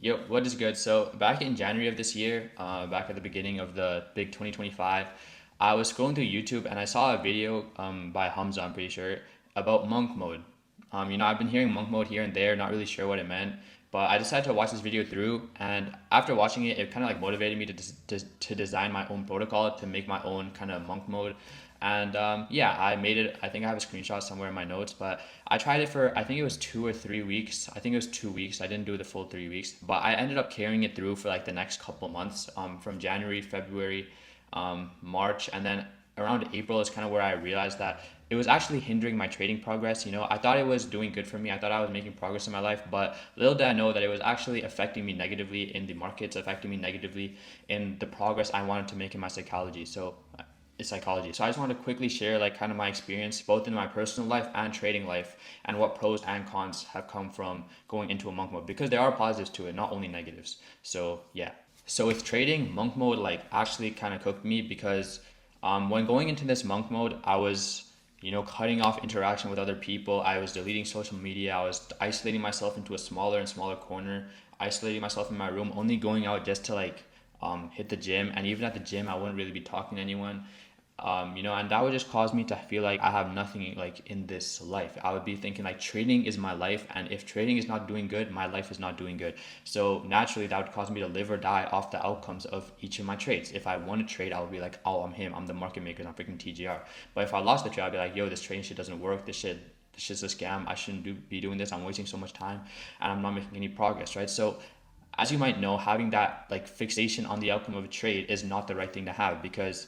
Yo, what is good? So back in January of this year, back at the beginning of the big 2025, I was scrolling through YouTube and I saw a video by Hamza, I'm pretty sure, about monk mode. I've been hearing monk mode here and there, not really sure what it meant, but I decided to watch this video through, and after watching it, it kind of like motivated me to design my own protocol, to make my own kind of monk mode. And yeah, I made it. I think I have a screenshot somewhere in my notes, but I tried it for, I think it was 2 or 3 weeks. I think it was 2 weeks. I didn't do the full 3 weeks, but I ended up carrying it through for like the next couple months, from January, February, March, and then around April is kind of where I realized that it was actually hindering my trading progress. I thought it was doing good for me. I thought I was making progress in my life, but little did I know that it was actually affecting me negatively in the markets, affecting me negatively in the progress I wanted to make in my psychology. So I just want to quickly share like kind of my experience both in my personal life and trading life, and what pros and cons have come from going into a monk mode, because there are positives to it, not only negatives. So yeah. So with trading, monk mode like actually kind of cooked me, because when going into this monk mode, I was cutting off interaction with other people. I was deleting social media. I was isolating myself into a smaller and smaller corner, isolating myself in my room, only going out just to like hit the gym. And even at the gym, I wouldn't really be talking to anyone. And that would just cause me to feel like I have nothing like in this life. I would be thinking like trading is my life, and if trading is not doing good, my life is not doing good. So naturally, that would cause me to live or die off the outcomes of each of my trades. If I want to trade, I would be like, oh, I'm him, I'm the market maker, I'm freaking TGR. But if I lost the trade, I'd be like, yo, this trading shit doesn't work. This shit's a scam. I shouldn't be doing this. I'm wasting so much time, and I'm not making any progress, right? So as you might know, having that like fixation on the outcome of a trade is not the right thing to have, because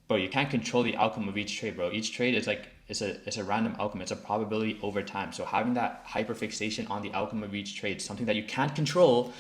bro, you can't control the outcome of each trade, bro. Each trade is like it's a random outcome. It's a probability over time. So having that hyperfixation on the outcome of each trade, something that you can't control,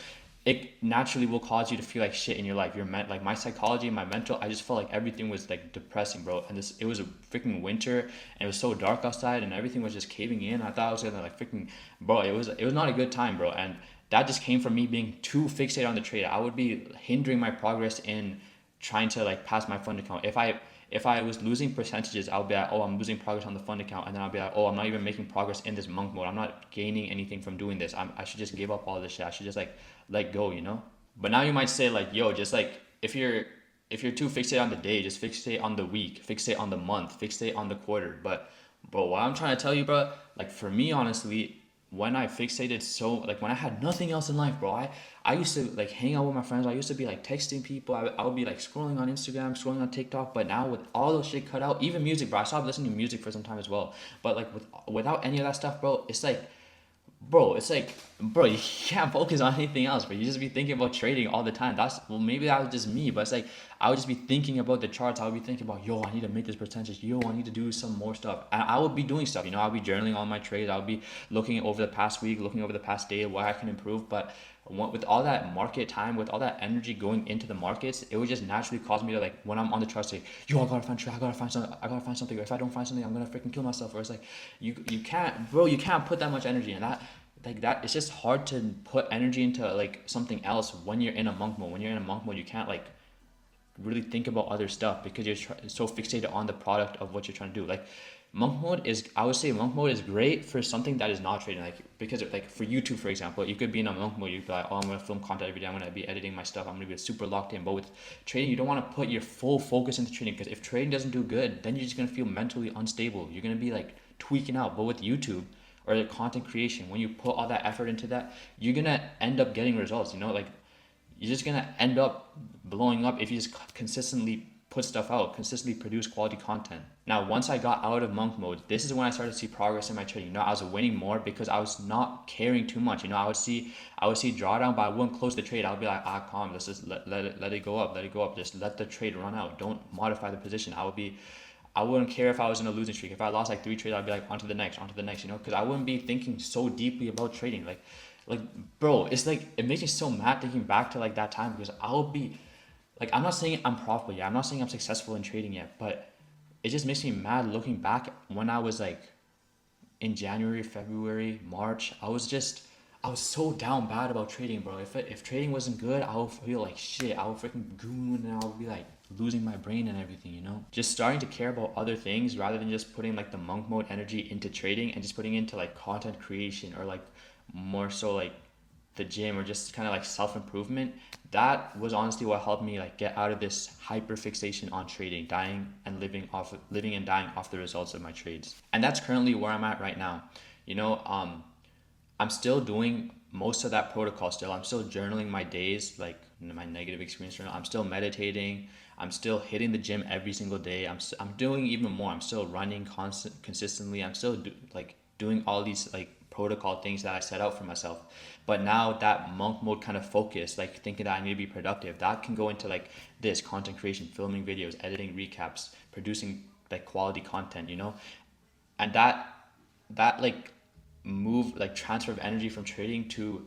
it naturally will cause you to feel like shit in your life. Like my psychology, my mental, I just felt like everything was like depressing, bro. And it was a freaking winter, and it was so dark outside, and everything was just caving in. I thought I was gonna like freaking, bro. It was not a good time, bro. And that just came from me being too fixated on the trade. I would be hindering my progress in trying to like pass my fund account. If I was losing percentages, I'll be like, oh, I'm losing progress on the fund account, and then I'll be like, oh, I'm not even making progress in this monk mode. I'm not gaining anything from doing this. I should just give up all this shit. I should just like let go. But now you might say like, yo, just like if you're too fixated on the day, just fixate on the week, fixate on the month, fixate on the quarter. But what I'm trying to tell you, bro, like for me, honestly, when I fixated so like when I had nothing else in life, bro, I used to like hang out with my friends. I used to be like texting people. I would be like scrolling on Instagram, scrolling on TikTok. But now with all those shit cut out, even music, bro, I stopped listening to music for some time as well. But like without any of that stuff, bro, bro, you can't focus on anything else, bro. You just be thinking about trading all the time. Well, maybe that was just me, but it's like I would just be thinking about the charts. I would be thinking about, yo, I need to make this percentage. Yo, I need to do some more stuff. And I would be doing stuff. I'll be journaling on my trades. I'll be looking over the past week, looking over the past day, what I can improve. But with all that market time, with all that energy going into the markets, it would just naturally cause me to like when I'm on the chart say, yo, I gotta find trade, I gotta find something, I gotta find something. Or if I don't find something, I'm gonna freaking kill myself. Or it's like you can't, bro, you can't put that much energy in that. Like that, it's just hard to put energy into like something else when you're in a monk mode. When you're in a monk mode, you can't like really think about other stuff, because you're so fixated on the product of what you're trying to do. Like monk mode is, I would say monk mode is great for something that is not trading. Like because like for YouTube, for example, you could be in a monk mode. You'd be like, oh, I'm gonna film content every day. I'm gonna be editing my stuff. I'm gonna be super locked in. But with trading, you don't want to put your full focus into trading, because if trading doesn't do good, then you're just gonna feel mentally unstable. You're gonna be like tweaking out. But with YouTube or the content creation, when you put all that effort into that, you're gonna end up getting results. Like you're just gonna end up blowing up if you just consistently put stuff out, consistently produce quality content. Now, once I got out of monk mode, this is when I started to see progress in my trading. I was winning more because I was not caring too much. I would see drawdown, but I wouldn't close the trade. I would be like, calm, let's just let it go up, let it go up. Just let the trade run out. Don't modify the position. I wouldn't care if I was in a losing streak. If I lost like 3 trades, I'd be like, on to the next, because I wouldn't be thinking so deeply about trading. Like, bro, it's like it makes me so mad thinking back to like that time, because I'll be like, I'm not saying I'm profitable yet, I'm not saying I'm successful in trading yet, but it just makes me mad looking back when I was like in January, February, March. I was so down bad about trading, bro. If trading wasn't good, I would feel like shit. I would freaking goon, and I would be like losing my brain and everything. Just starting to care about other things rather than just putting like the monk mode energy into trading, and just putting into like content creation, or like more so like the gym or just kind of like self-improvement, that was honestly what helped me like get out of this hyper fixation on trading, dying and living and dying off the results of my trades. And that's currently where I'm at right now. You know, I'm still doing most of that protocol still. I'm still journaling my days, like my negative experience journal. I'm still meditating. I'm still hitting the gym every single day. I'm doing even more. I'm still running consistently. I'm still doing all these like protocol things that I set out for myself. But now that monk mode kind of focus, like thinking that I need to be productive, that can go into like this content creation, filming videos, editing recaps, producing like quality content, you know? And that like move, like transfer of energy from trading to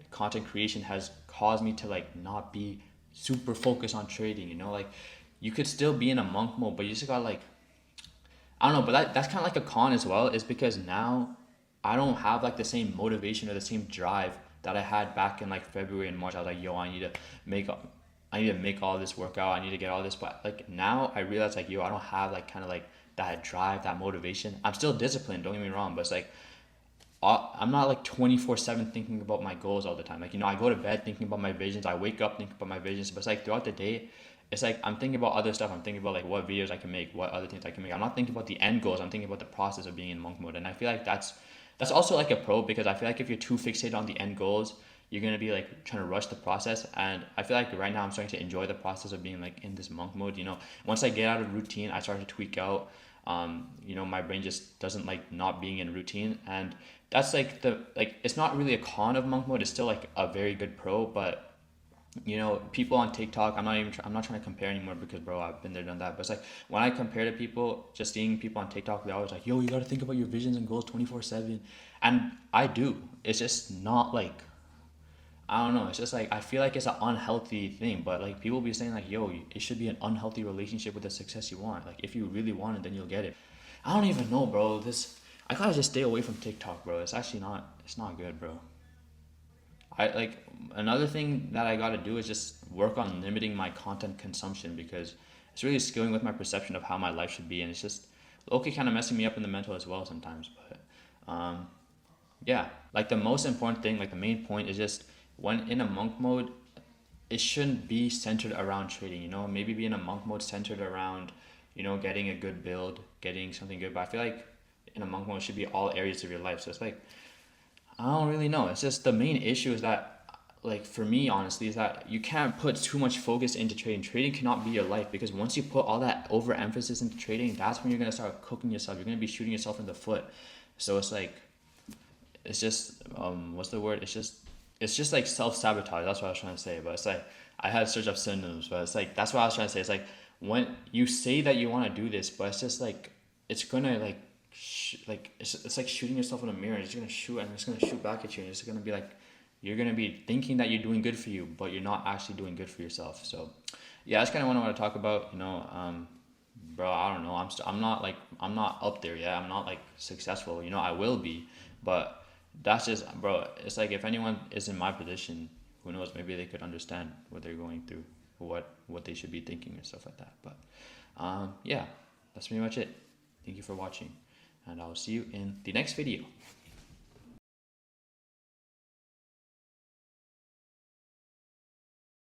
content creation has caused me to like not be super focused on trading, you know? Like you could still be in a monk mode, but you just gotta like, I don't know, but that's kind of like a con as well, is because now I don't have like the same motivation or the same drive that I had back in like February and March. I was like, yo, make I need to make all this work out. I need to get all this. But like now I realize like, yo, I don't have like kind of like that drive, that motivation. I'm still disciplined, don't get me wrong, but it's like I'm not like 24/7 thinking about my goals all the time. Like, you know, I go to bed thinking about my visions. I wake up thinking about my visions. But it's like throughout the day, it's like I'm thinking about other stuff. I'm thinking about like what videos I can make, what other things I can make. I'm not thinking about the end goals. I'm thinking about the process of being in monk mode. And I feel like that's also like a pro, because I feel like if you're too fixated on the end goals, you're gonna be like trying to rush the process. And I feel like right now I'm starting to enjoy the process of being like in this monk mode. You know, once I get out of routine, I start to tweak out. You know, my brain just doesn't like not being in routine, and that's like it's not really a con of monk mode. It's still like a very good pro, but you know, people on TikTok, I'm not trying to compare anymore, because bro, I've been there, done that. But it's like when I compare to people, just seeing people on TikTok, they're always like, yo, you got to think about your visions and goals 24/7. And I do. It's just not like, I don't know. It's just like I feel like it's an unhealthy thing, but like people be saying like, "Yo, it should be an unhealthy relationship with the success you want. Like if you really want it, then you'll get it." I don't even know, bro. This I gotta just stay away from TikTok, bro. It's actually not. It's not good, bro. I like another thing that I gotta do is just work on limiting my content consumption, because it's really skewing with my perception of how my life should be, and it's just okay, kind of messing me up in the mental as well sometimes. But yeah, like the most important thing, like the main point is just when in a monk mode, it shouldn't be centered around trading, you know, maybe be in a monk mode centered around, you know, getting a good build, getting something good. But I feel like in a monk mode it should be all areas of your life. So it's like, I don't really know. It's just the main issue is that, like for me, honestly, is that you can't put too much focus into trading. Trading cannot be your life, because once you put all that overemphasis into trading, that's when you're gonna start cooking yourself. You're gonna be shooting yourself in the foot. So it's like, it's just what's the word? It's just like self sabotage. That's what I was trying to say. But it's like I had to search up synonyms, but it's like that's what I was trying to say. It's like when you say that you want to do this, but it's just like it's gonna like it's like shooting yourself in a mirror. It's gonna shoot and it's gonna shoot back at you, and it's gonna be like you're gonna be thinking that you're doing good for you, but you're not actually doing good for yourself. So yeah, that's kind of what I want to talk about. You know, bro, I don't know. I'm not up there yet. I'm not like successful. You know, I will be, but that's just, bro. It's like if anyone is in my position, who knows? Maybe they could understand what they're going through, what they should be thinking and stuff like that. But yeah, that's pretty much it. Thank you for watching, and I'll see you in the next video.